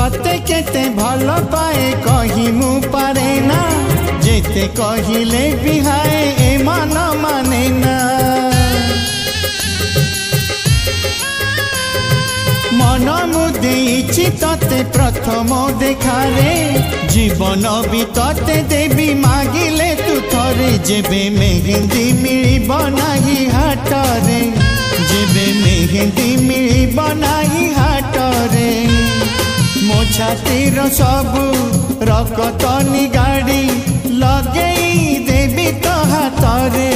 तते केते भल पाए कही मु पारे ना जेते कहिले बिहाए ए मन माने ना मन मुदेइछि तते प्रथम देखारे जीवन भी तते देवी मागिले तू थरे जेबे मेहंदी मिलिब नाही हाटरे जेबे मेहंदी मिलिब नाही हाटरे मो छातीर सबु रकतनी गाड़ी लगेई देवी तो हाथरे।